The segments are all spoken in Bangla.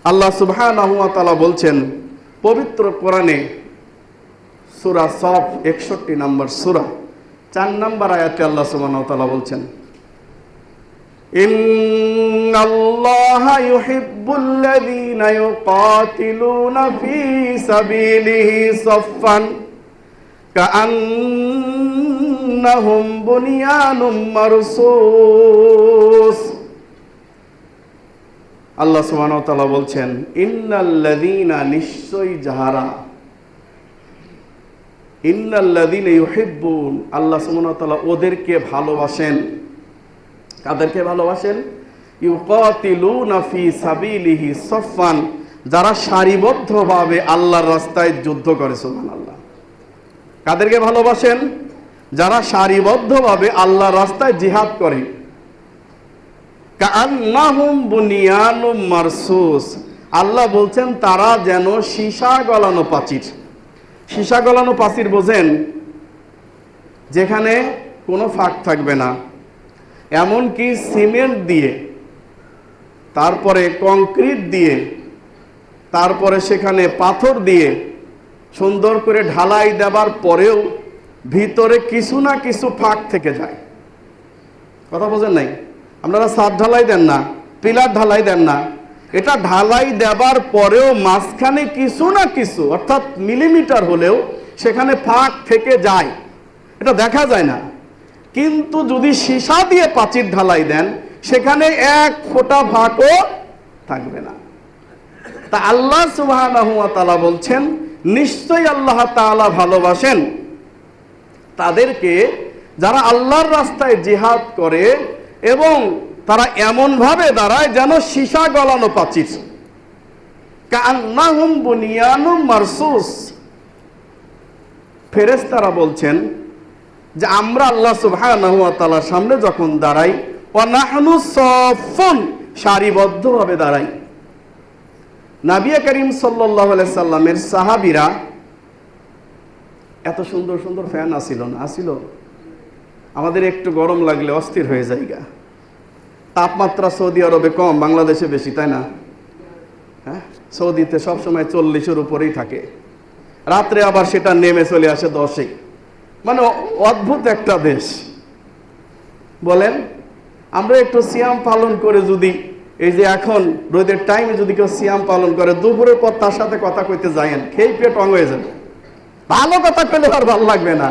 আল্লাহ সুবহানাহু ওয়া তাআলা বলছেন পবিত্র কোরআনে সূরা সফ 61 নম্বর সূরা 4 নম্বর আয়াতে আল্লাহ সুবহানাহু ওয়া তাআলা বলছেন, ইন্নাল্লাহা ইউহিব্বুল্লাযীনা ইউকাতিলুনা ফী সাবিলিহি সাফফান কাআন্নাহুম বুনিয়ানুম মারসুস। আল্লাহ সুবহানাহু ওয়া তাআলা বলছেন, ইন্নাল্লাযীনা, নিশ্চয়ই যাহারা, ইন্নাল্লাযীনা ইউহিব্বুন, আল্লাহ সুবহানাহু ওয়া তাআলা ওদেরকে ভালোবাসেন। কাদেরকে ভালোবাসেন? ইউকাতিলুনা ফী সাবিলিহি সাফফান, যারা সারিবদ্ধভাবে আল্লাহর রাস্তায় যুদ্ধ করে। সুবহানাল্লাহ। কাদেরকে ভালোবাসেন? যারা সারিবদ্ধভাবে আল্লাহর রাস্তায় জিহাদ করে। কাআন্নাহুম বুনিয়ানুম মারসুস, আল্লাহ বলছেন তারা যেন সীসা গলানো প্রাচীর। সীসা গলানো প্রাচীর বোঝেন? যেখানে কোনো ফাঁক থাকবে না, এমনকি সিমেন্ট দিয়ে, তারপরে কংক্রিট দিয়ে, তারপরে সেখানে পাথর দিয়ে সুন্দর করে ঢালাই দেবার পরেও ভিতরে কিছু না কিছু ফাঁক থেকে যায়। কথা বোঝেন নাই? আপনারা ছাদ ঢালাই দেন না, পিলার ঢালাই দেন না, এটা ঢালাই দেবার পরেও মাঝখানে কিছু না কিছু, অর্থাৎ মিলিমিটার হলেও সেখানে ফাঁক থেকে যায়, এটা দেখা যায় না। কিন্তু যদি সীসা দিয়ে প্রাচীর ঢালাই দেন, সেখানে এক ফোঁটা ফাঁকও থাকবে না। তা আল্লাহ সুবহানাহু ওয়া তাআলা বলছেন, নিশ্চয়ই আল্লাহ তাআলা ভালোবাসেন তাদেরকে যারা আল্লাহর রাস্তায় জিহাদ করে এবং তারা এমন ভাবে দাঁড়ায় যেন সীসা গলানো প্রাচীর। কাআন্নাহুম বুনিয়ানুম মারসুস। ফেরেশতারা বলছেন যে আমরা আল্লাহ সুবহানাহু ওয়া তাআলার সামনে যখন দাঁড়াই, ওয়া নাহনু সাফফুন, সারিবদ্ধভাবে দাঁড়াই। নবী করিম সাল্লাল্লাহু আলাইহি সাল্লামের সাহাবীরা, এত সুন্দর সুন্দর ফ্যান আসিল না, আসিল, আমাদের একটু গরম লাগলে অস্থির হয়ে যায়গা। তাপমাত্রা সৌদি আরবে কম, বাংলাদেশে বেশি, তাই না? হ্যাঁ, সৌদিতে সবসময় 40-এর উপরেই থাকে, রাত্রে আবার সেটা নেমে চলে আসে 10-এ। মানে অদ্ভুত একটা দেশ। বলেন, আমরা একটু সিয়াম পালন করে যদি, এই যে এখন রোদের টাইমে যদি কেউ সিয়াম পালন করে, দুপুরের পর তার সাথে কথা কইতে যায়েন, খেয়ে পেট অঙ্গ হয়ে যাবে, ভালো কথা কইলে আর ভালো লাগবে না।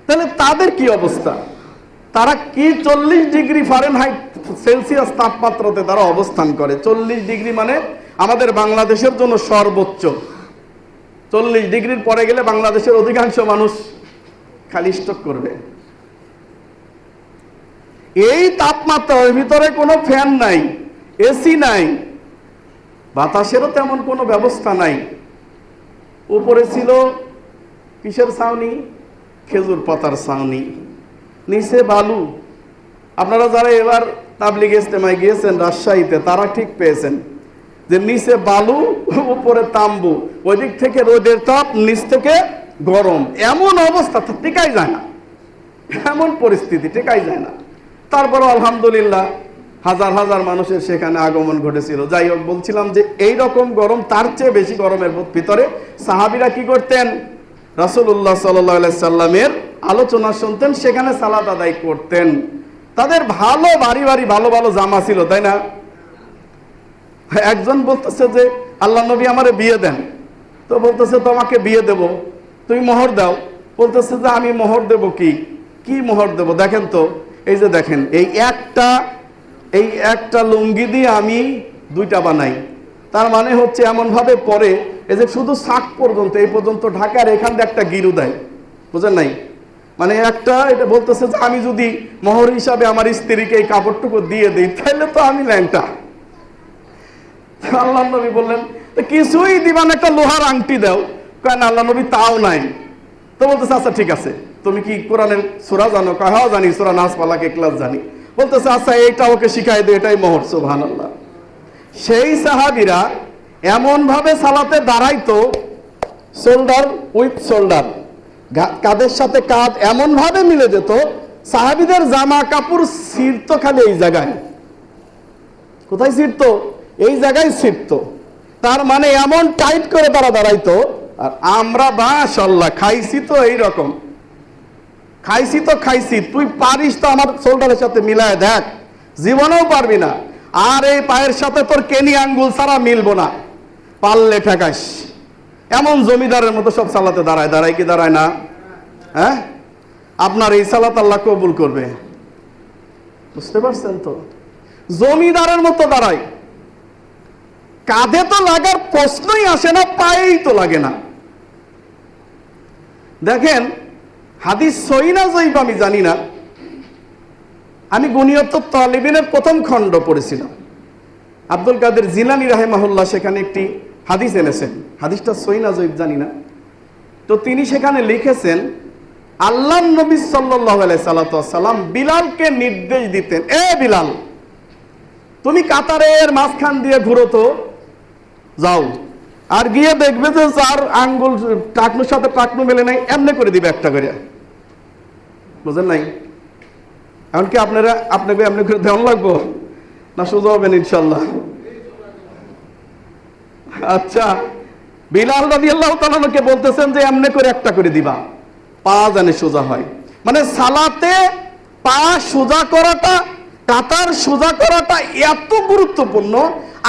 তাহলে তাদের কি অবস্থা? তারা কি 40 ডিগ্রি ফারেনহাইট সেলসিয়াস তাপমাত্রাতে তারা অবস্থান করে। 40 ডিগ্রি মানে আমাদের বাংলাদেশের জন্য সর্বোচ্চ। 40 ডিগ্রির পরে গেলে বাংলাদেশের অধিকাংশ মানুষ খালি স্ট্রোক করবে। এই তাপমাত্রার ভিতরে কোনো ফ্যান নাই, এসি নাই, বাতাসেরও তেমন কোনো ব্যবস্থা নাই। উপরে ছিল কিসের ছাউনি? খেজুর পাতার ছাউনি, নিচে বালু। আপনারা যারা এবার তাবলিগ ইজতেমায় গিয়েছেন রাজশাহীতে, তারা ঠিক পেয়েছেন যে নিচে বালু, উপরে তাম্বু, ওই দিক থেকে রোদের তাপ, নিচ থেকে গরম। এমন অবস্থা, টেকাই যায় না, এমন পরিস্থিতি, টেকাই যায় না। তারপরও আলহামদুলিল্লাহ হাজার হাজার মানুষের সেখানে আগমন ঘটেছিল। যাই হোক, বলছিলাম যে এই রকম গরম, তার চেয়ে বেশি গরমের ভিতরে সাহাবীরা কি করতেন? রাসূলুল্লাহ সাল্লাল্লাহু আলাইহি সাল্লামের আলোচনা শুনতেন, সেখানে সালাত আদায় করতেন। তাদের ভালো ভারী ভারী ভালো ভালো জামা ছিল, তাই না? একজন বলতেছে যে আল্লাহ নবী আমারে বিয়ে দেন, তো বলতেছে তোমাকে বিয়ে দেব, তুমি মোহর দাও। বলতেছে যে আমি মোহর দেব, কি মোহর দেব? দেখেন তো, এই যে দেখেন, এই একটা লুঙ্গি দিয়ে আমি 2টা বানাই। তার মানে হচ্ছে এমন ভাবে পরে, এই যে শুধু শাক পর্যন্ত, এই পর্যন্ত ঢাকার, এখান দিয়ে একটা গিরু দেয়, বুঝেন নাই? মানে একটা, এটা বলতেছে যে আমি যদি মোহর হিসাবে আমার স্ত্রীকে এই কাপড়টুকু দিয়ে দিই, তাহলে তো আমি ল্যাংটা। আল্লাহ নবী বললেন কিছুই দিবা না, একটা লোহার আংটি দাও। কেন? আল্লাহ নবী তাও নাই। তো বলতেছে আচ্ছা ঠিক আছে, তুমি কি কোরআনের সূরা জানো? হ্যাঁ জানি, সূরা নাস ফালাক ইখলাস জানি। বলতেছে আচ্ছা এইটা ওকে শিখাই দিও, এটাই মোহর। সুবহানাল্লাহ। সেই সাহাবীরা এমন ভাবে সালাতে দাঁড়াইতো, শোল্ডার উইথ শোল্ডার, কাঁধের সাথে কাঁধ এমন ভাবে মিলে যেত, সাহাবীদের জামা কাপড় ছিঁড়তো খালি এই জায়গায়। কোথায় ছিঁড়তো? এই জায়গায় ছিটতো। তার মানে এমন টাইট করে তারা দাঁড়াইতো। আর আমরা মাশাআল্লাহ খাইছি তো এইরকম, খাইছি, তুই পারিস তো আমার শোল্ডারের সাথে মিলায় দেখ, জীবনেও পারবি না। আর এই পায়ের সাথে তোর কেনি আঙ্গুল ছাড়া মিলবো না, পারলে ঠেকাইস। এমন জমিদারের মতো সব সালাতে দাঁড়ায় কি দাঁড়ায় না? হ্যাঁ, আপনার এই সালাত আল্লাহ কবুল করবে, বুঝতে পারছেন তো? জমিদারের মতো দাঁড়ায়, কাঁধে তো লাগার প্রশ্নই আসে না, পায়েই তো লাগে না। দেখেন হাদিস সহিহ না জয়ীফ আমি জানি না, আমি গুনিয়ত তালিবিনের প্রথম খণ্ড পড়েছিলাম। আব্দুল কাদের জিলানী রাহিমাহুল্লাহ সেখানে একটি হাদিস এনেছেন, হাদিসটা সহিহ না জয়ীফ জানি না। তো তিনি সেখানে লিখেছেন, আল্লাহ নবী সাল্লাল্লাহু আলাইহি সাল্লাম বিলালকে নির্দেশ দিতেন, এ বিলাল তুমি কাতারের মাঝখান দিয়ে ঘুরো তো, যাও, আর গিয়ে দেখবে যে যার আঙ্গুল টাকনুর সাথে টাকনু মেলে নাই এমনি করে দিবে একটা করে, বুঝেন নাই? এমনকি আপনাকে এমনি করে দেওয়ান লাগবো না, সোজা হবেন ইনশাল্লাহ? আচ্ছা, বিলাল রাদিয়াল্লাহু তাআলাকে বলতেছেন যে এমনি করে একটা করে দিবা, পা জানে সোজা হয়। মানে সালাতে পা সোজা করাটা, কাতার সোজা করাটা এত গুরুত্বপূর্ণ,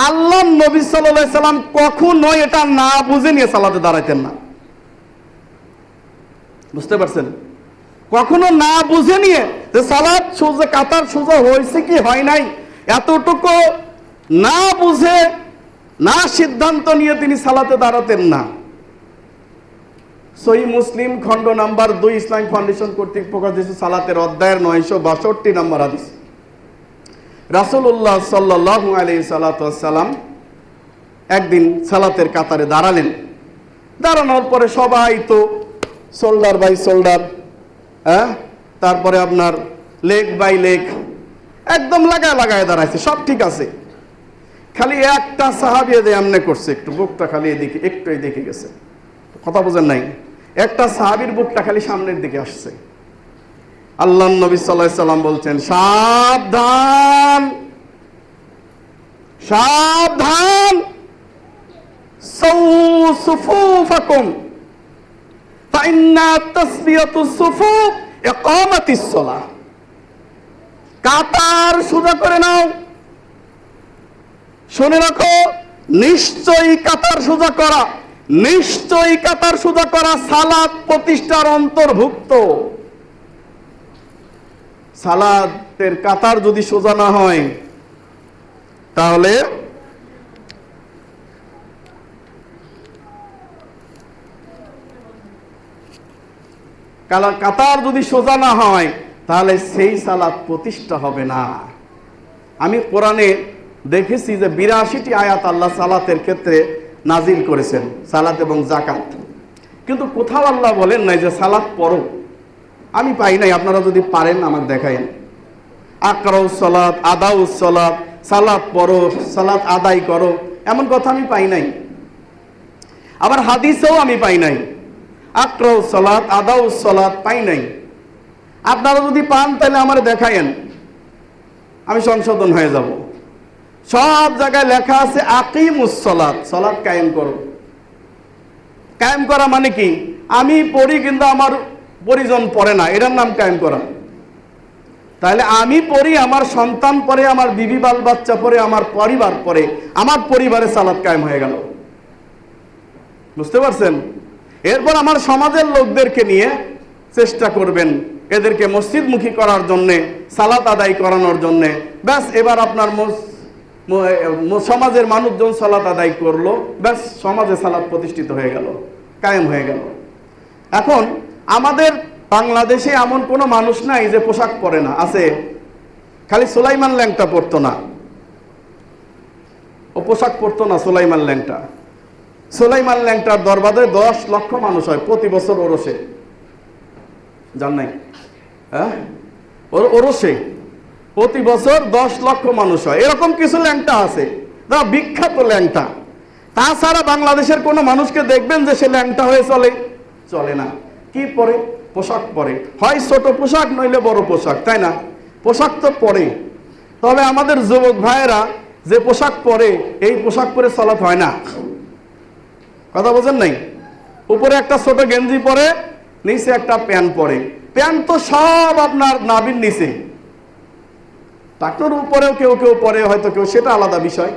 আল্লাহ নবী সাল্লাল্লাহু আলাইহি সাল্লাম কখনো এটা না বুঝে নিয়ে সালাতে দাঁড়াইতেন না, বুঝতে পারছেন? কখনো না বুঝে নিয়ে যে সালাত সোজা, কাতার সোজা হয়েছে কি হয় নাই, এতটুকু না বুঝে না সিদ্ধান্ত নিয়ে তিনি সালাতে দাঁড়াতেন না। সহিহ মুসলিম খণ্ড নাম্বার 2 ইসলামিক ফাউন্ডেশন কর্তৃক প্রকাশিত সালাতের অধ্যায়ের 962 নম্বর হাদিস, রাসূলুল্লাহ সাল্লাল্লাহু আলাইহি সাল্লাম একদিন সালাতের কাতারে দাঁড়ালেন। দাঁড়ানোর পরে সবাই তো শোল্ডার বাই শোল্ডার, তারপরে আপনার লেগ বাই লেগ একদম লাগায় দাঁড়াইছে, সব ঠিক আছে। খালি একটা সাহাবী এমনি করছে, একটু বুকটা খালি এদিকে একটু এদিকে গেছে, কথা বোঝেন নাই? একটা সাহাবীর বুকটা খালি সামনের দিকে আসছে। আল্লাহ নবী সাল্লাল্লাহু আলাইহি সাল্লাম বলছেন, সাবধান সাবধান, সুফুফাকুম ফাইন্না তাসবিয়াতুস সুফুফ ইকামাতিস সালাহ। কাতার সোজা করে নাও, শুনে রাখো, নিশ্চয়ই কাতার সোজা করা সালাত প্রতিষ্ঠার অন্তর্ভুক্ত। সালাতের কাতার যদি সোজা না হয় তাহলে কাতার যদি সোজা না হয় তাহলে সেই সালাত প্রতিষ্ঠা হবে না। আমি কোরআনে দেখেছি যে 82টি আয়াত আল্লাহ সালাতের ক্ষেত্রে নাজিল করেছেন, সালাত এবং জাকাত, কিন্তু কোথাও আল্লাহ বলেন নাই যে সালাত পড়ো। আমি পাই নাই, আপনারা যদি পারেন আমাকে দেখায়েন। আকরাউস সালাত, আদাউস সালাত, সালাত পড়ো, সালাত আদায় করো, এমন কথা আমি পাই নাই। আবার হাদিসেও আমি পাই নাই আকরাউস সালাত, আদাউস সালাত পাই নাই। আপনারা যদি পান তাহলে আমার দেখায়েন, আমি সংশোধন হয়ে যাব। সব জায়গায় লেখা আছে আকিমুস সালাত, সালাত কায়েম করো। কায়েম করা মানে কি? আমি পড়ি কিন্তু আমার পরিজন পড়ে না, এটার নাম কায়েম করা। তাহলে আমি পড়ি, আমার সন্তান পড়ে, আমার বিবি বাল বাচ্চা পড়ে, আমার পরিবার পড়ে, আমার পরিবারে সালাত কায়েম হয়ে গেল, বুঝতে পারছেন? এরপর আমার সমাজের লোকদেরকে নিয়ে চেষ্টা করবেন এদেরকে মসজিদমুখী করার জন্যে, সালাত আদায় করানোর জন্যে। ব্যাস, এবার আপনার সমাজের মানুষজন সালাত আদায় করলো, ব্যাস সমাজে সালাত প্রতিষ্ঠিত হয়ে গেল, কায়েম হয়ে গেল। এখন আমাদের বাংলাদেশে এমন কোনো মানুষ নাই যে পোশাক পরে না, আছে? খালি সুলাইমান ল্যাংটা পরতো না, ও পোশাক পরতো না। সুলাইমান ল্যাংটার দরবারে 10 লক্ষ মানুষ হয় প্রতি বছর ওরসে, জান নাই? হ্যাঁ, ওরসে প্রতি বছর 10 লক্ষ মানুষ হয়। এরকম কিছু ল্যাংটা আছে যারা বিখ্যাত ল্যাংটা। তাছাড়া বাংলাদেশের কোনো মানুষকে দেখবেন যে সে ল্যাংটা হয়ে চলে না। কি পরে? পোশাক পরে, হয় ছোট পোশাক নইলে বড় পোশাক, তাই না? পোশাক তো পরে। তবে আমাদের যুবক ভাইয়েরা যে পোশাক পরে এই পোশাক পরে সালাত হয় না। কথা বোঝেন নাই? উপরে একটা ছোট গেঞ্জি পরে, নিচে একটা প্যান্ট পরে। প্যান্ট তো সব আপনার নাভির নিচে, টাকনোর উপরেও কেউ কেউ পরে, হয়তো কেউ, সেটা আলাদা বিষয়।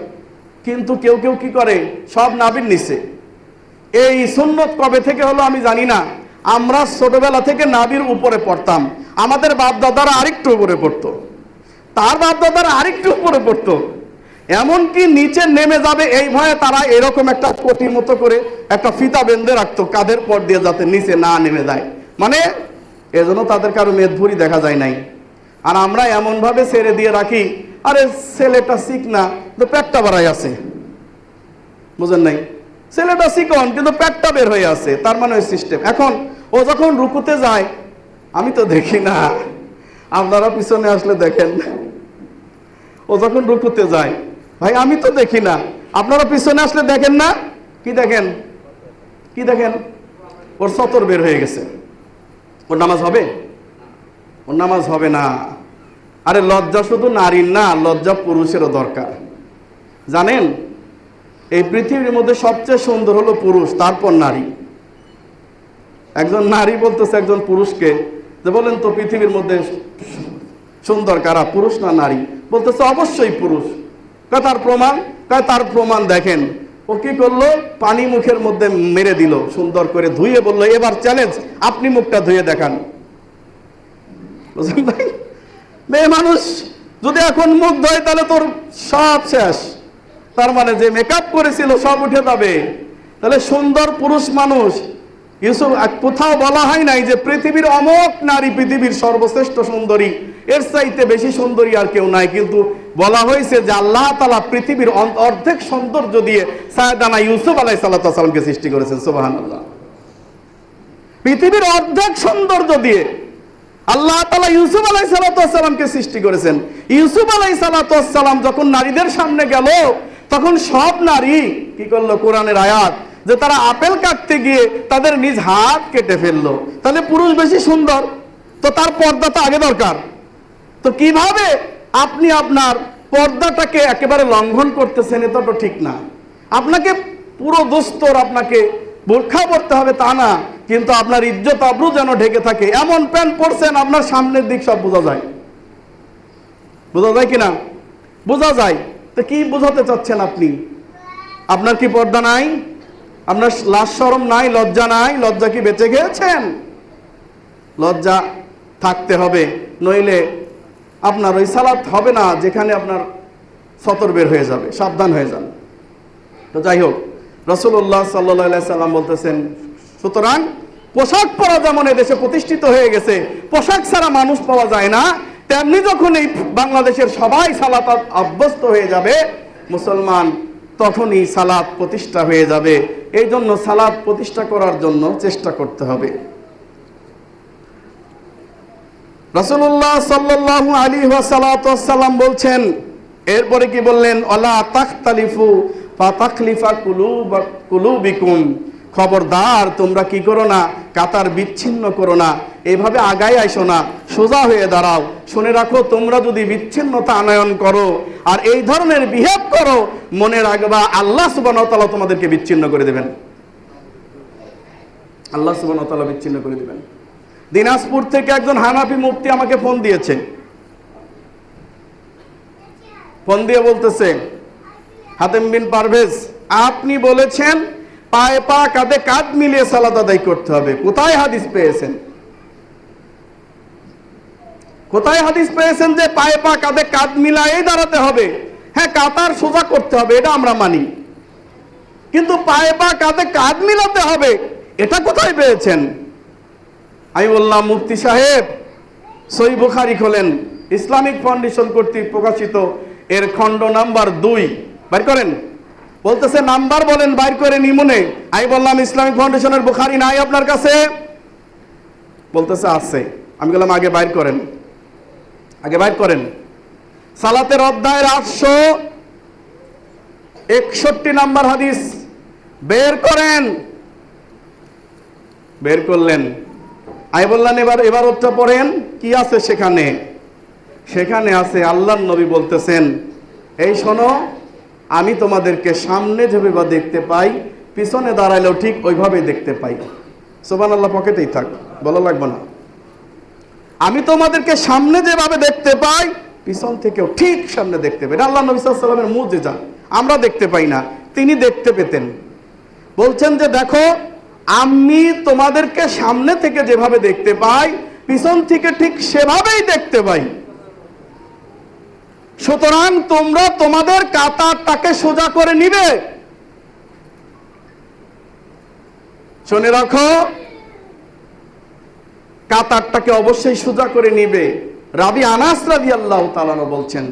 কিন্তু কেউ কেউ কি করে, সব নাভির নিচে। এই সুন্নত কবে থেকে হলো আমি জানি না। আমরা ছোটবেলা থেকে নাভির উপরে পড়তাম, আমাদের বাপ দাদারা আরেকটু উপরে পড়তো, তার বাপ দাদারা আরেকটু উপরে পড়তো, এমনকি নিচে নেমে যাবে এই ভয়ে তারা এরকম একটা কোটির মতো করে একটা ফিতা বেঁধে রাখতো কাঁধের পর দিয়ে, যাতে নিচে না নেমে যায়। মানে এজন্য তাদের কারো মেদভুরি দেখা যায় নাই। আর আমরা এমন ভাবে ছেড়ে দিয়ে রাখি, আরে ছেলেটা শিখ না, তো পেটটা বাড়াই আছে, বুঝেন নাই? ছেলেটা শিকন কিন্তু পেটটা বের হয়ে আছে, তার মানে ওই সিস্টেম। এখন ও যখন রুকুতে যায়, আমি তো দেখি না, আপনারা পিছনে আসলে দেখেন, ও যখন রুকুতে যায়, ভাই আমি তো দেখি না, আপনারা পিছনে আসলে দেখেন না? কি দেখেন? কি দেখেন? ওর সতর বের হয়ে গেছে। ওর নামাজ হবে? ওর নামাজ হবে না। আরে লজ্জা শুধু নারীর না, লজ্জা পুরুষেরও দরকার। জানেন, এই পৃথিবীর মধ্যে সবচেয়ে সুন্দর হলো পুরুষ, তারপর নারী। একজন নারী বলতেছে একজন পুরুষকে যে, বলেন তো পৃথিবীর মধ্যে সুন্দর কারা, পুরুষ না নারী? বলতেছে অবশ্যই পুরুষ। তার প্রমাণ? তার প্রমাণ দেখেন। ও কি করলো, পানি মুখের মধ্যে মেরে দিল, সুন্দর করে ধুয়ে বললো, এবার চ্যালেঞ্জ, আপনি মুখটা ধুয়ে দেখান। বুঝলেন ভাই? মেয়ে মানুষ যদি এখন মুখ ধোয় তাহলে তোর সব শেষ। তার মানে যে মেকআপ করেছিল সব উঠে যাবে। তাহলে সুন্দর পুরুষ মানুষ, ইউসুফ, কোথাও বলা হয় নাই যে পৃথিবীর অমুক নারী পৃথিবীর সর্বশ্রেষ্ঠ সুন্দরী, এর চাইতে বেশি সুন্দরী আর কেউ নাই। কিন্তু বলা হয়েছে যে আল্লাহ তাআলা পৃথিবীর অর্ধেক সৌন্দর্য দিয়ে সাইয়েদানা ইউসুফ আলাইহিস সালামকে সৃষ্টি করেছেন। সুবহানাল্লাহ। পৃথিবীর অর্ধেক সৌন্দর্য দিয়ে আল্লাহ তাআলা ইউসুফ আলাইহিস সালামকে সৃষ্টি করেছেন। ইউসুফ আলাইহিস সালাম যখন নারীদের সামনে গেল, তখন সব নারী কি করলো, কোরআনের আয়াত, যে তারা আপেল কাটতে গিয়ে তাদের নিজ হাত কেটে ফেললো। তাহলে পুরুষ বেশি সুন্দর, তো তার পর্দা তো আগে দরকার। তো কিভাবে আপনি আপনার পর্দাটাকে একেবারে লঙ্ঘন করতেছেন? এটা তো ঠিক না। আপনাকে পুরো দোস্তর আপনাকে বোরখা পরতে হবে তা না, কিন্তু আপনার ইজ্জত আবরু যেন ঢেকে থাকে। এমন প্যান্ট পরছেন আপনার সামনের দিক সব বোঝা যায়। বোঝা যায় কিনা? বোঝা যায়। তো কি বোঝাতে চাচ্ছেন আপনি? আপনার কি পর্দা নাই? আপনার লাজ শরম নাই? লজ্জা নাই? লজ্জা কি বেঁচে গিয়েছেন? লজ্জা থাকতে হবে, নইলে আপনার ওই সালাত হবে না যেখানে আপনার সতর বের হয়ে যাবে। সাবধান হয়ে যান। তো যাই হোক, রাসূলুল্লাহ সাল্লাল্লাহু আলাইহি সাল্লাম বলতেছেন, সুতরাং পোশাক পরা যেমন এদেশে প্রতিষ্ঠিত হয়ে গেছে, পোশাক ছাড়া মানুষ পাওয়া যায় না, তেমনি যখন এই বাংলাদেশের সবাই সালাত অভ্যস্ত হয়ে যাবে মুসলমান, তখনই সালাত প্রতিষ্ঠা হয়ে যাবে। এই জন্য সালাত প্রতিষ্ঠা করার জন্য চেষ্টা করতে হবে। রাসূলুল্লাহ সাল্লাল্লাহু আলাইহি ওয়াসাল্লাম বলছেন, এরপরে কি বললেন, ওয়ালা তাখতালিফু ফাতাখলিফা কুলুবিকুম, খবরদার তোমরা কি করো না, কাতার বিচ্ছিন্ন করো না, এইভাবে আগায় আইসো না, সোজা হয়ে দাঁড়াও। শুনে রাখো, তোমরা যদি বিচ্ছিন্নতা আনয়ন করো আর এই ধরনের বিহেভ করো, মনে রাখবা আল্লাহ সুবহানাহু ওয়া তাআলা তোমাদেরকে বিচ্ছিন্ন করে দেবেন। আল্লাহ সুবহানাহু ওয়া তাআলা বিচ্ছিন্ন করে দেবেন। দিনাজপুর থেকে একজন হানাফি মুফতি আমাকে ফোন দিয়েছে। ফোন দিয়ে বলতেছে, হাতেম বিন পারভেজ, আপনি বলেছেন পায়ে পা কাঁধে কাঁধ মিলিয়ে সালাত আদায় করতে হবে। কোথায় হাদিস পেয়েছেন? কোথায় হাদিস পেয়েছেন যে পায়ে পা কাঁধে কাঁধ মিলায়েই দাঁড়াতে হবে? হ্যাঁ, কাতার সোজা করতে হবে, এটা আমরা মানি, কিন্তু পায়ে পা কাঁধে কাঁধ মিলাতে হবে, এটা কোথায় পেয়েছেন? আমি বললাম, মুফতি সাহেব, সহিহ বুখারী খোলেন, ইসলামিক ফাউন্ডেশন কর্তৃক প্রকাশিত এর খণ্ড নাম্বার 2 বাইর করেন। বলতেছে নাম্বার বলেন, বাইর করে নিমুনে। আমি বললাম, ইসলামিক ফাউন্ডেশনের বুখারী নাই আপনার কাছে? বলতেছে আছে। আমি বললাম, আগে বাইর করেন, আগে বাইর করেন। সালাতের অধ্যায়ের 861 নাম্বার হাদিস বের করেন। বের করলেন। আমি বললাম, এবার ওটা পড়েন, কি আছে সেখানে? সেখানে আছে, আল্লাহর নবী বলতেছেন, এই শোনো, আমি তোমাদেরকে সামনে যেভাবে দেখতে পাই, পিছনে দাঁড়াইলেও ঠিক ওইভাবেই দেখতে পাই। সুবহানাল্লাহ, পকেটেই থাক, বলা লাগবে না। আমি তোমাদেরকে সামনে যেভাবে দেখতে পাই, পিছন থেকেও ঠিক সামনে দেখতে পাই। আল্লাহ নবী সাল্লাল্লাহু আলাইহি ওয়াসাল্লামের মুজিজা, আমরা দেখতে পাই না, তিনি দেখতে পেতেন। বলছেন যে দেখো, আমি তোমাদেরকে সামনে থেকে যেভাবে দেখতে পাই, পিছন থেকে ঠিক সেভাবেই দেখতে পাই। সুতরাং তোমরা তোমাদের কাতারটাকে সোজা করে নিবে। শুনে রাখো, কাতারটাকে অবশ্যই সোজা করে নিবে। রাবি আনাস রাদিয়াল্লাহু তাআলা বলছেন,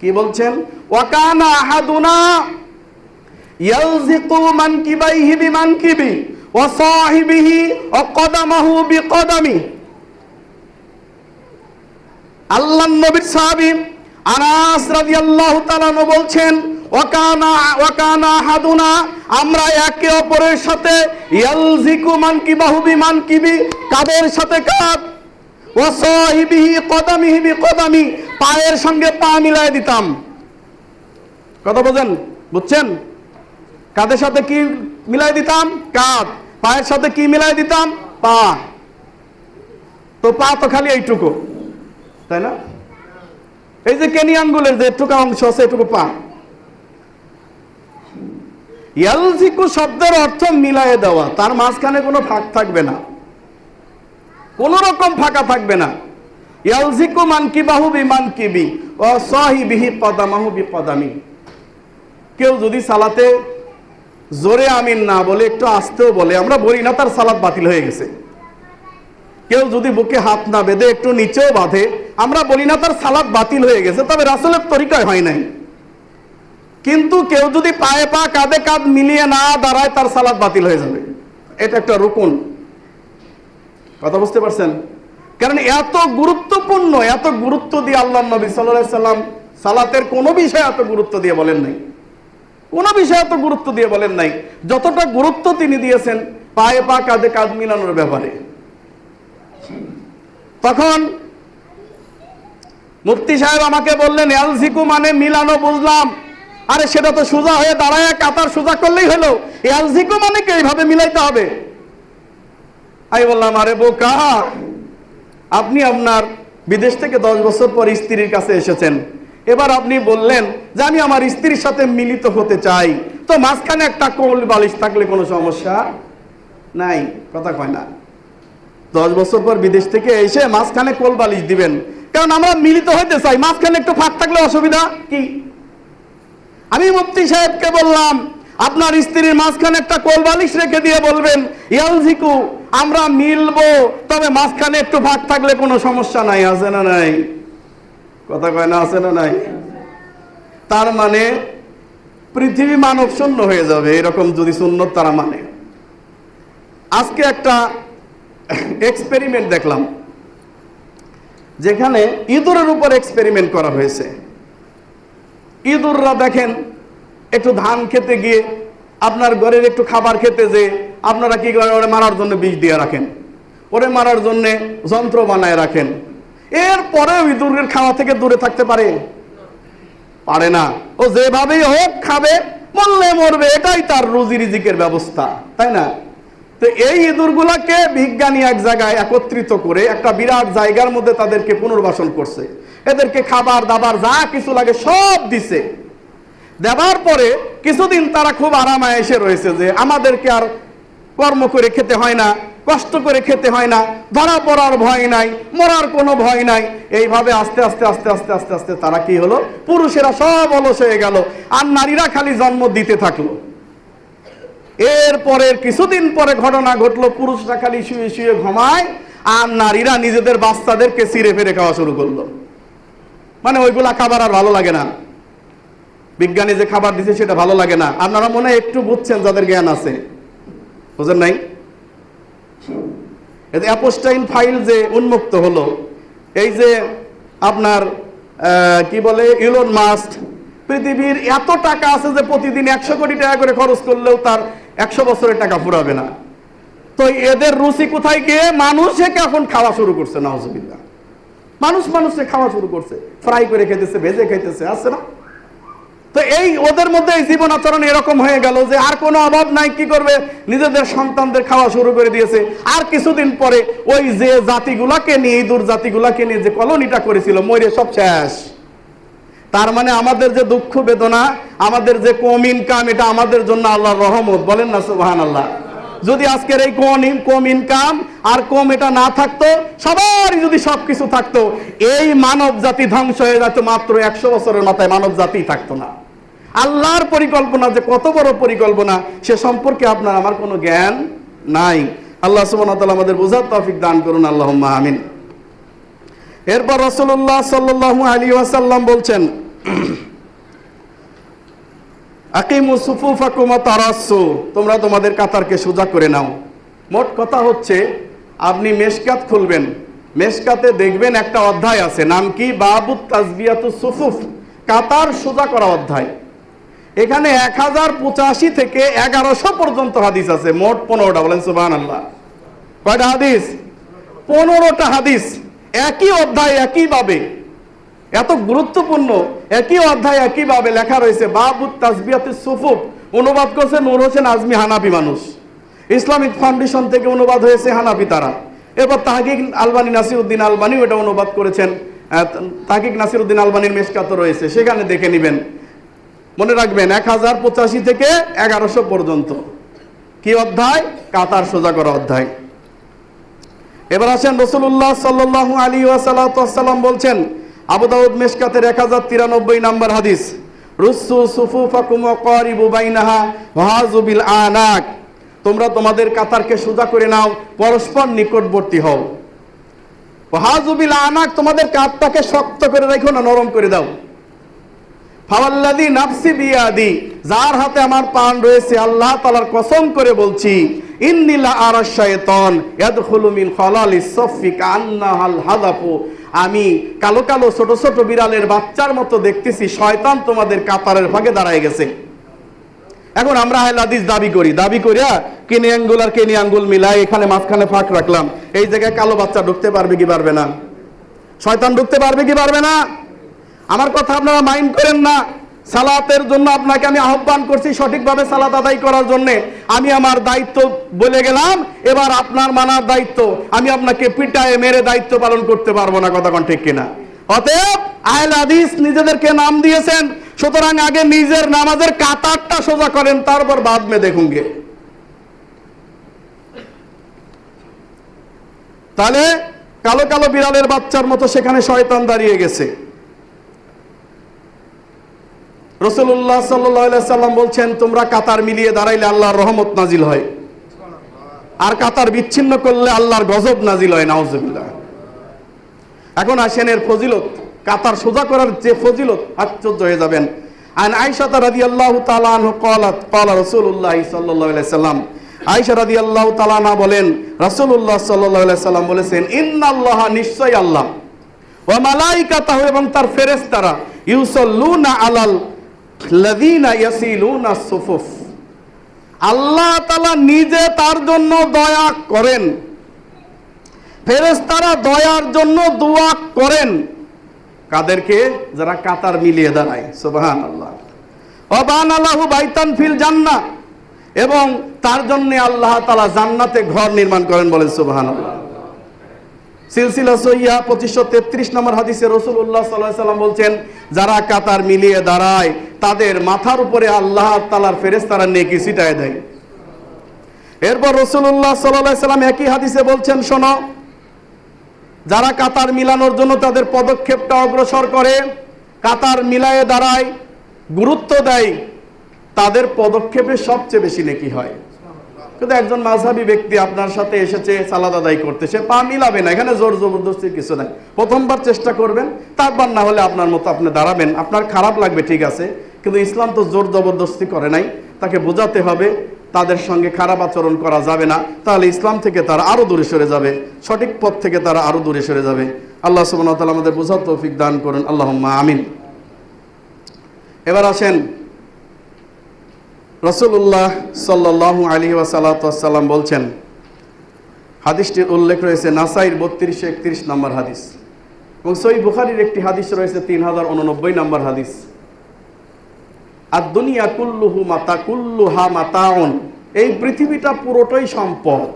কি বলছেন? ওয়াকানা আহাদুনা ইয়ালজিকু মানকিবাইহি বিমানকিবি ওয়া সাহিবিহি ওয়া কদামাহু বিকদামি। আল্লাহর নবীর সাহাবী আনাস রাদিয়াল্লাহু তাআলা বলছেন, ওয়াকানা আহাদুনা, আমরা একে অপরের সাথে ইয়ালজিকু মানকিবাহু বিমানকিবি, কাঁধের সাথে কাঁধ, ওয়া সাহিবিহি কদামিহি বিকদামি, পায়ের সঙ্গে পা মিলাই দিতাম। কথা বুঝছেন? কাঁধের সাথে কি মিলাই দিতাম? কাঁধ। পায়ের সাথে কি মিলাই দিতাম? পা। তো পা তো খালি এইটুকু, তাই না? এই যে কেনি আঙ্গুলের যে এটুকু অংশ আছে, এটুকু পা। ইয়ালজিকু শব্দের অর্থ মিলায়ে দেওয়া, তার মাঝখানে কোনো ফাঁক থাকবে না, কোন রকম ফাঁকা থাকবে না। ইয়ালজিকু মানকিবাহু বিমানকিবি ওয়া সাহিবিহি কদামাহু বিকদামি। কেউ যদি সালাতে জোরে আমিন না বলে, একটু আস্তেও বলে, আমরা বলি না তার সালাত বাতিল হয়ে গেছে। কেউ যদি বুকে হাত না বেঁধে একটু নিচেও বাঁধে, আমরা বলি না তার সালাত বাতিল হয়ে গেছে, তবে রাসূলের তরিকায় হয় নাই। কিন্তু কেউ যদি পায়ে পা কাঁধে কাঁধ মিলিয়ে না দাঁড়ায়, তার সালাত বাতিল হয়ে যাবে। এটা একটা রুকুন। কথা বুঝতে পারছেন? কারণ এত গুরুত্বপূর্ণ, এত গুরুত্ব দিয়ে আল্লাহর নবী সাল্লাল্লাহু আলাইহি সাল্লাম সালাতের কোনো বিষয় এত গুরুত্ব দিয়ে বলেন নাই, কোনো বিষয় এত গুরুত্ব দিয়ে বলেন নাই যতটা গুরুত্ব তিনি দিয়েছেন পায়ে পা কাঁধে কাঁধ মিলানোর ব্যাপারে। তখন মুফতি সাহেব আমাকে বললেন, ইয়ালজিকু মানে মিলানো, বুঝলাম। আরে সেটা তো সোজা হয়ে দাঁড়ায় কাতার সোজা করলেই হলো, ইয়ালজিকু মানে কি এইভাবে মিলাইতে হবে? আমি বললাম, আরে বোকা, আপনি আপনার বিদেশ থেকে 10 বছর পর স্ত্রীর কাছে এসেছেন, এবার আপনি বললেন যে আমি আমার স্ত্রীর সাথে মিলিত হতে চাই, তো মাঝখানে একটা কোল বালিশ থাকলে কোনো সমস্যা নাই। কথা কয় না? 10 বছর পর বিদেশ থেকে এসে মাঝখানে কোল বালিশ দিবেন, কারণ আমরা মিলিত হইতে চাই, মাঝখানে একটু ফাঁক থাকলে অসুবিধা কি? আমি মুফতি সাহেবকে বললাম, আপনার স্ত্রীর মাঝখানে একটা কোল বালিশ রেখে দিয়ে বলবেন, ইয়ালজিকু, আমরা মিলবো, তবে মাঝখানে একটু ফাঁক থাকলে কোনো সমস্যা নাই। আছে না নাই? কথা কয় না? আছে না নাই? তার মানে পৃথিবী মানব শূন্য হয়ে যাবে এরকম যদি সুন্নত তারা মানে। আজকে একটা এক্সপেরিমেন্ট দেখলাম, যেখানে ইঁদুরের উপর এক্সপেরিমেন্ট করা হয়েছে। ইঁদুররা দেখেন একটু ধান খেতে গিয়ে, আপনার ঘরের একটু খাবার খেতে যে আপনারা কি করেন, ওরে মারার জন্য বিষ দিয়ে রাখেন, ওরে মারার জন্য যন্ত্র বানায় রাখেন। এরপরেও ইঁদুরের খাওয়া থেকে দূরে থাকতে পারে না। ও যেভাবেই হোক খাবে, মরলে মরবে, এটাই তার রুজি রিজিকের ব্যবস্থা, তাই না? তো এই ইঁদুরগুলাকে বিজ্ঞানী এক জায়গায় একত্রিত করে একটা বিরাট জায়গার মধ্যে তাদেরকে পুনর্বাসন করছে। এদেরকে খাবার দাবার যা কিছু লাগে সব দিছে। দেওয়ার পরে কিছুদিন তারা খুব আরামে এসে রয়েছে যে আমাদেরকে আর কর্ম করে খেতে হয় না, কষ্ট করে খেতে হয় না, ধরা পড়ার ভয় নাই, মরার কোনো ভয় নাই। এইভাবে আস্তে আস্তে আস্তে আস্তে আস্তে আস্তে তারা কি হলো, পুরুষেরা সব অলস হয়ে গেল, আর নারীরা খালি জন্ম দিতে থাকলো। এরপরে কিছুদিন পরে ঘটনা ঘটলো, পুরুষরা খালি শুয়ে শুয়ে ঘুমায়, আর নারীরা নিজেদের বাচ্চাদেরকে ছিঁড়ে ফেরে খাওয়া শুরু করলো। মানে ওইগুলা খাবার আর ভালো লাগে না, বিজ্ঞানী যে খাবার দিছে সেটা ভালো লাগে না। আপনারা মনে হয় একটু বুঝছেন, যাদের জ্ঞান আছে, বুঝেন নাই? অ্যাপস্টাইন ফাইল যে উন্মুক্ত হলো, এই যে আপনার কি বলে ইলন মাস্ক, পৃথিবীর এত টাকা আছে যে প্রতিদিন 100 কোটি টাকা করে খরচ করলেও তার 100 বছরের টাকা ফুরাবে না। তো এদের রুচি কোথায় গিয়ে মানুষে এখন খাওয়া শুরু করছে, নাউজুবিল্লাহ। মানুষে খাওয়া শুরু করছে, ফ্রাই করে খেতেছে, ভেজে খাইতেছে, আছে না? তো এই ওদের মধ্যে এই জীবন আচরণ এরকম হয়ে গেল যে আর কোনো অভাব নাই, কি করবে, নিজেদের সন্তানদের খাওয়া শুরু করে দিয়েছে। আর কিছুদিন পরে ওই যে জাতিগুলাকে নিয়ে, ইঁদুর জাতিগুলাকে নিয়ে যে কলোনিটা করেছিল, মরে সব শেষ। তার মানে আমাদের যে দুঃখ বেদনা, আমাদের যে কম ইনকাম, এটা আমাদের জন্য আল্লাহর রহমত, বলেন না সুবহানাল্লাহ। যদি আজকের এই কম ইনকাম আর কম এটা না থাকতো, সবারই যদি সবকিছু থাকতো, এই মানব জাতি ধ্বংস হয়ে যেত মাত্র 100 বছরের মাথায়, মানব জাতি থাকতো না। আল্লাহর পরিকল্পনা যে কত বড় পরিকল্পনা, সে সম্পর্কে আপনার আমার কোনো জ্ঞান নাই। আল্লাহ সুবহানাহু ওয়া তাআলা আমাদের বোঝার তৌফিক দান করুন, আল্লাহুম্মা আমিন। এরপর রাসূলুল্লাহ সাল্লাল্লাহু আলাইহি ওয়াসাল্লাম বলছেন, আকিমু সুফুফাকুম ওয়া তারাসসু, তোমরা তোমাদের কাতারকে সোজা করে নাও। মোট কথা হচ্ছে, আপনি মেশকাত খুলবেন, মেশকাতে দেখবেন একটা অধ্যায় আছে, নাম কি, বাবুত তাসবিয়াতুস সুফুফ, কাতার সোজা করা অধ্যায়। এখানে 1085 থেকে 1100 পর্যন্ত হাদিস আছে, মোট 15টা, বলেন সুবহানাল্লাহ। কয়টা হাদিস? 15টা হাদিস, একই অধ্যায় একইভাবে, এত গুরুত্বপূর্ণ একই অধ্যায় একইভাবে লেখা রয়েছে, বাবুত তাসবিয়াতুস সুফুফ। অনুবাদ করছে নূর হোসেন আজমি, হানাফি মানুষ, ইসলামিক ফাউন্ডেশন থেকে অনুবাদ হয়েছে, হানাফি তারা। এবার তাহকিক আলবানী নাসিরউদ্দিন আলবানী এটা অনুবাদ করেছেন, তাহকিক নাসিরউদ্দিন আলবানীর মেশকাত রয়েছে, সেখানে দেখে নেবেন। মনে রাখবেন 1085 থেকে 1100 পর্যন্ত কি অধ্যায়? কাতার সোজা করা অধ্যায়। এবার আসেন, রাসূলুল্লাহ সাল্লাল্লাহু আলাইহি ওয়াসাল্লাম বলছেন, আবু দাউদ মেশকাতের 1093 নম্বর হাদিস, রুসু সুফুফাকুম ওয়া কারিবু বাইনাহা ওয়াহাযু বিল আনাক, তোমরা তোমাদের কাতারকে সোজা করে নাও, পরস্পর নিকটবর্তী হও। ওয়াহাযু বিল আনাক, তোমাদের কাঁধটাকে শক্ত করে রাখো না, নরম করে দাও। ফাওয়াল্লাযী নাফসি বিয়াদি, যার হাতে আমার প্রাণ রয়েছে, আল্লাহ তাআলার কসম করে বলছি, ইন্নী লা আরা শাইতান ইয়াদখুলু মিন খালালিস সাফফি কান্নাহাল হাযাফু, আমি কালো কালো ছোট ছোট বিড়ালের বাচ্চার মতো দেখতেছি, শয়তান তোমাদের কাতারের ভাগে দাঁড়ায় গেছে। এখন আমরা আহলে হাদিস দাবি করিয়া কিনে আঙ্গুল আর কিনে আঙ্গুল মিলাই এখানে মাঝখানে ফাঁক রাখলাম, এই জায়গায় কালো বাচ্চা ঢুকতে পারবে কি পারবে না? শয়তান ঢুকতে পারবে কি পারবে না? আমার কথা আপনারা মাইন্ড করেন না। সালাতের জন্য আপনাকে আমি আহ্বান করছি, সঠিকভাবে সালাত আদায় করার জন্য আমি আমার দায়িত্ব বলে গেলাম, এবার আপনার মানার দায়িত্ব। আমি আপনাকে পিটায়ে মেরে দায়িত্ব পালন করতে পারবো না, কথা কোন ঠিক কিনা? অতএব আহলে হাদিস নিজেদেরকে নাম দিয়েছেন, সুতরাং আগে নিজের নামাজের কাতারটা সোজা করেন, তারপর বাদ মে দেখুঙ্গে। তাহলে কালো কালো বিড়ালের বাচ্চার মতো সেখানে শয়তান দাঁড়িয়ে গেছে। রাসূলুল্লাহ সাল্লাল্লাহু আলাইহি সাল্লাম বলছেন, তোমরা কাতার মিলিয়ে দাঁড়াইলে আল্লাহর রহমত নাজিল হয়, আর কাতার বিচ্ছিন্ন করলে আল্লাহর গজব নাজিল হয়, নাউজুবিল্লাহ। এখন আসেন এর ফজিলত, কাতার সোজা করার যে ফজিলত, আশ্চর্য হয়ে যাবেন। আন আয়েশা রাদিয়াল্লাহু তাআলা আনহা ক্বালাত ক্বালা রাসূলুল্লাহ সাল্লাল্লাহু আলাইহি সাল্লাম, আয়েশা রাদিয়াল্লাহু তাআলা আনহা বলেন, রাসূলুল্লাহ সাল্লাল্লাহু আলাইহি সাল্লাম বলেছেন, ইন্নাল্লাহা, নিশ্চয় আল্লাহ, ওয়া মালাইকাতাহু, এবং তার ফেরেশতারা, ইউসাল্লুনা আলাল লাযীনা ইয়াসিলুনা সুফুফ, আল্লাহ তাআলা নিজে তার জন্য দয়া করেন, ফেরেশতারা দয়ার জন্য দোয়া করেন, কাদেরকে? যারা কাতার মিলিয়ে দাঁড়ায়। সুবহানাল্লাহ। ওয়া বানালাহু বাইতান ফিল জান্নাহ, এবং তার জন্য আল্লাহ তাআলা জান্নাতে ঘর নির্মাণ করেন, বলেন সুবহানাল্লাহ। সিলসিলা সহিহা 2533 নম্বর হাদিসে রাসূলুল্লাহ সাল্লাল্লাহু আলাইহি সাল্লাম বলছেন, যারা কাতার মিলিয়ে দাঁড়ায় তাদের মাথার উপরে আল্লাহ তাআলার ফেরেশতারা নেকি ছিটায় দেয়। এরপর রাসূলুল্লাহ সাল্লাল্লাহু আলাইহি সাল্লাম একই হাদিসে বলছেন, শোনো, যারা কাতার মিলানোর জন্য তাদের পদক্ষেপটা অগ্রসর করে, কাতার মিলায়ে দাঁড়ায়, গুরুত্ব দেয়, তাদের পদক্ষেপে সবচেয়ে বেশি নেকি হয়। কিন্তু একজন মাযহাবী ব্যক্তি আপনার সাথে এসেছে সালাত আদায় করতে, সে পা মিলাবে না, এখানে জোর জবরদস্তির কিছু নাই। প্রথমবার চেষ্টা করবেন, তারপর না হলে আপনার মতো আপনি দাঁড়াবেন, আপনার খারাপ লাগবে, ঠিক আছে, কিন্তু ইসলাম তো জোর জবরদস্তি করে নাই। তাকে বোঝাতে হবে, তাদের সঙ্গে খারাপ আচরণ করা যাবে না, তাহলে ইসলাম থেকে তারা আরো দূরে সরে যাবে, সঠিক পথ থেকে তারা আরো দূরে সরে যাবে। আল্লাহ সুবহানাহু ওয়া তাআলা আমাদের বোঝার তৌফিক দান করুন, আল্লাহুম্মা আমিন। এবার আসেন, রাসূলুল্লাহ সাল্লাল্লাহু আলাইহি ওয়াসাল্লাম বলছেন, হাদিসটির উল্লেখ রয়েছে নাসাইর 3231 নম্বর হাদিস, এবং সহিহ বুখারীর একটি হাদিস রয়েছে 3089 নম্বর হাদিস। আর দুনিয়া কুল্লুহা মাতাউন, এই পৃথিবীটা পুরোটাই সম্পদ।